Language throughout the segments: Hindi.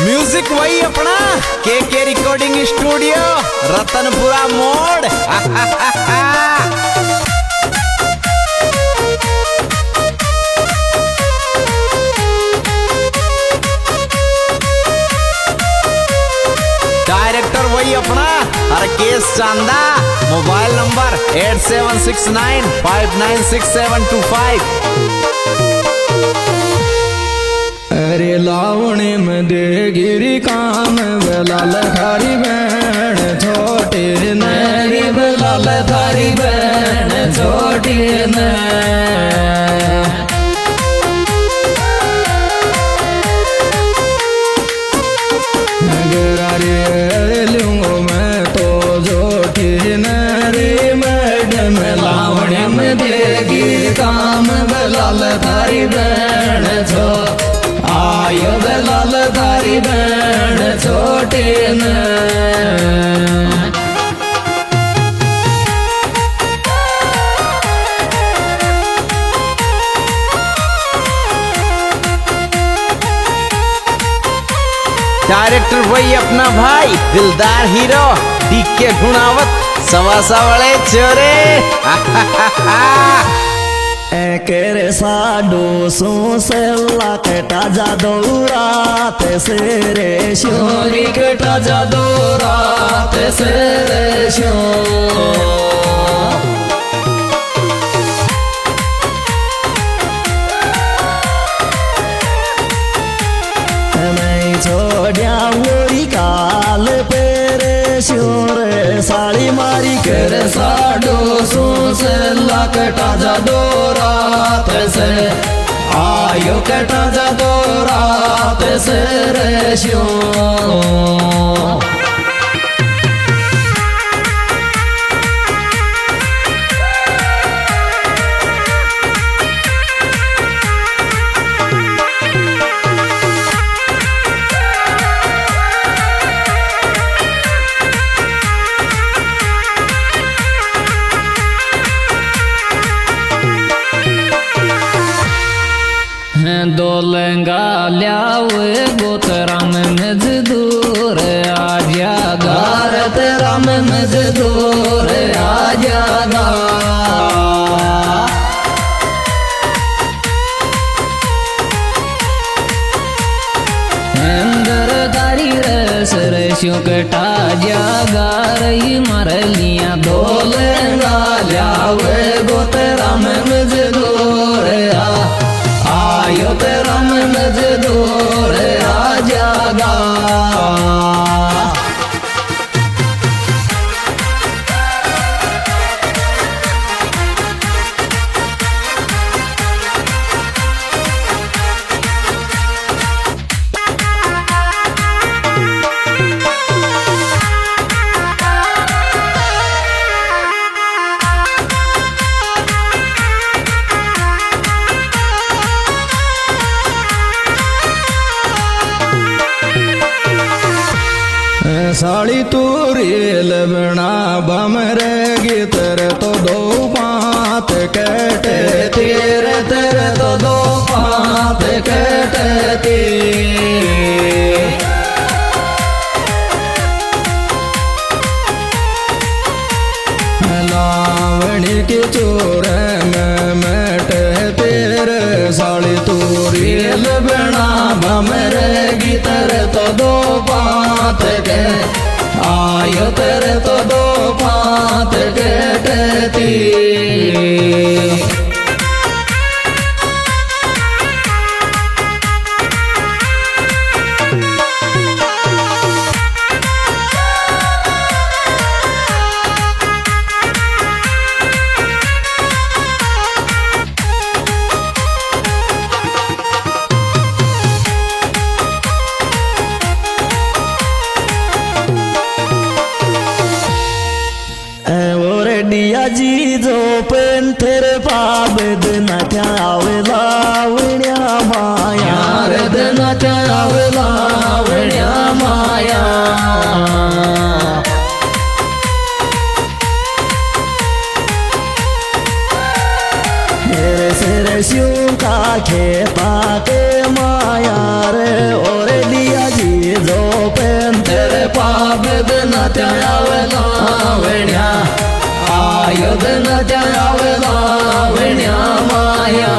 म्यूजिक वही अपना के रिकॉर्डिंग स्टूडियो रतनपुरा मोड़। डायरेक्टर वही अपना राकेश चांदा। Mobile number 8769596725। अरे लावणी में दे गिरी काम बलाल थारी बहन छोटी नरी बलाल थारी बहन छोटी न लूंगो मैं तो जोटी नरी मैडम लावणी में देगी काम बलाल थारी बहन छो आयो बलाल थारी बहन छोटे न डायरेक्टर वही अपना भाई दिलदार हीरो डीके गुणावत सवासा वाले चोरे। केरे साडो सो सेला केटा जादो रात से रे शोरी केटा जादो रात से रे शो छोड़िया वोरी काल पेरे शोरे साड़ी मारी कर साडो सो से लकटा जादो रात से आयो कटा जादो रात से रे शो दोलंगा ल्यावे गोतराम मजदूर आजा गारत राम मजदूर आजा गा अंदर दारी रस रस्यों कटा जागा रही मरलियां दोलंगा ल्यावे गोतराम मजदूर आयो तेरा मजदूर आजा गा साड़ी तूरी लबना बमरे गितर तो दो पात कटे तेरे तेरे तो दो पात कटे ती लावणी की चोर में मैटे तेरे साड़ी तूरी लबना बमरे गितर तो दो पात के आयो तेरे तो दो पात कटती जी जो पेन तेरे पाबद न त्यावेला वण्या माया रद न त्यावेला वण्या माया मेरे सिर स्यूं का खेपा के माया रे और लिया जी नात्या लावण्या आयोग नात्या लावण्या माया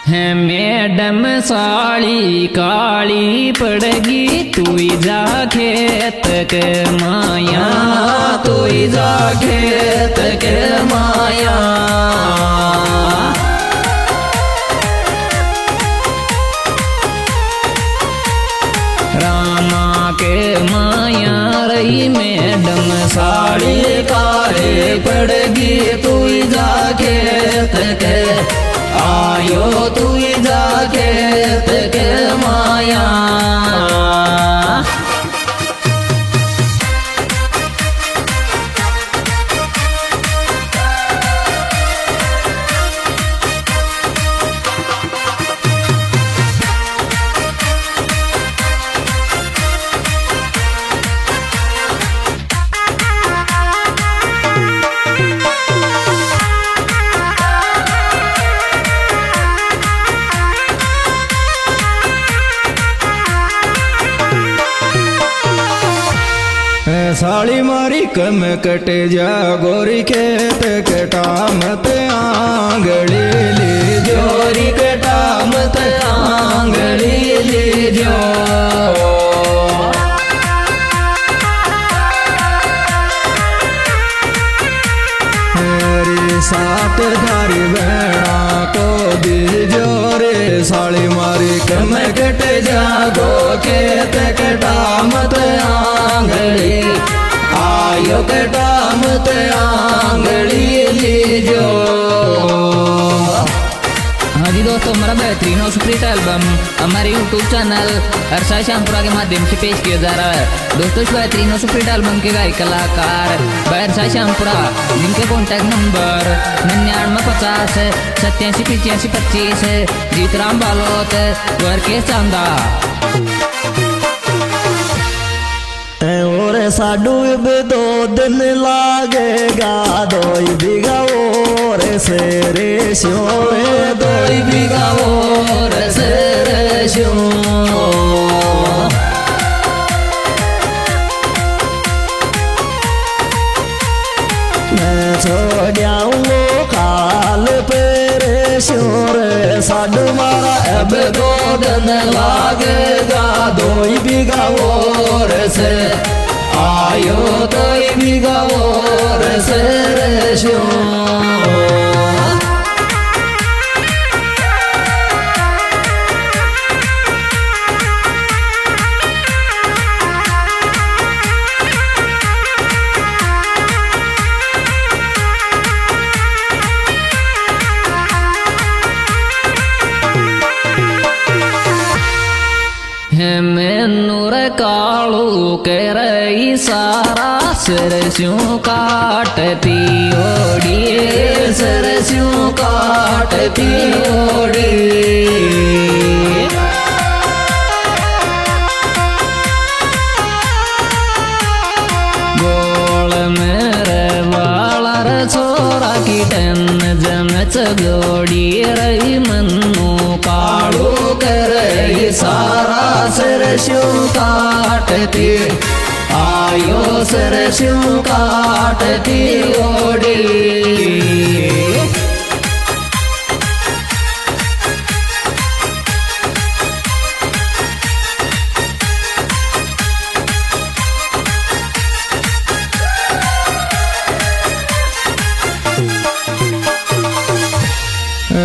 है मैडम साली काली पड़गी तू जा खेत के माया तू जा खेत के माया रामा के माया रही मैडम साली काली पड़गी तू जा खेत के आयो तू जा खेत के माया साली मारी कम कटे जा गोरी खेत कटा मत आंगली ले जोरी कटा मत आंगली ले जो सात धारी बहना को दी जोरे साली मारी कम कट जागो खेत कटा मत आंगली आयो कटा मत आंगली लीजो। हाँ जी दोस्तों, हमारा बेहतरीन और सुपरहिट एल्बम हमारे यूट्यूब चैनल अरशद शामपुरा के माध्यम से पेश किया जा रहा है। दोस्तों इस बेहतरीन और सुपरहिट एल्बम के गायक कलाकार अरशद शामपुरा, जिनके कॉन्टैक्ट नंबर 9950 87 85 25 जीतराम बालोत वर्के चांदा। और साडू अब 2 दिन लागेगा 2 बीघा और से रेशो 2 बीघा और से रेशो मैं छोड़ियाऊँ काल पेरे शोर साडू मारा अब 2 दिन लागेगा 2 बीघा और से आयो 2 बीघा और से रेशो। मैनूर कालू के रही सारा सरस्यों काटती ओड़ी सरस्यों काटती ओड़ी गोल मेरे वालर छोरा की टन जमच जोड़ी रही मन्नू कालू कर रही सारा सरस्यों काटती आयो सरस्यों काटती ओड़ी।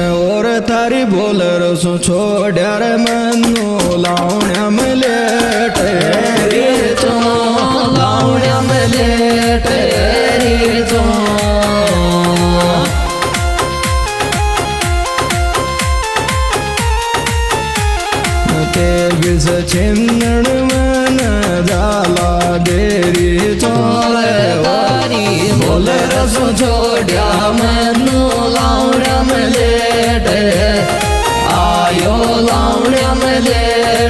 और थारी बोल रसो छोड़ मनु लावण्या में लेट रे तो लावण्या में लेट रे तो ते बिस छिन्नण मन जाला देरी चोरे तारी बोल रसो छोड़ा मनु मुझे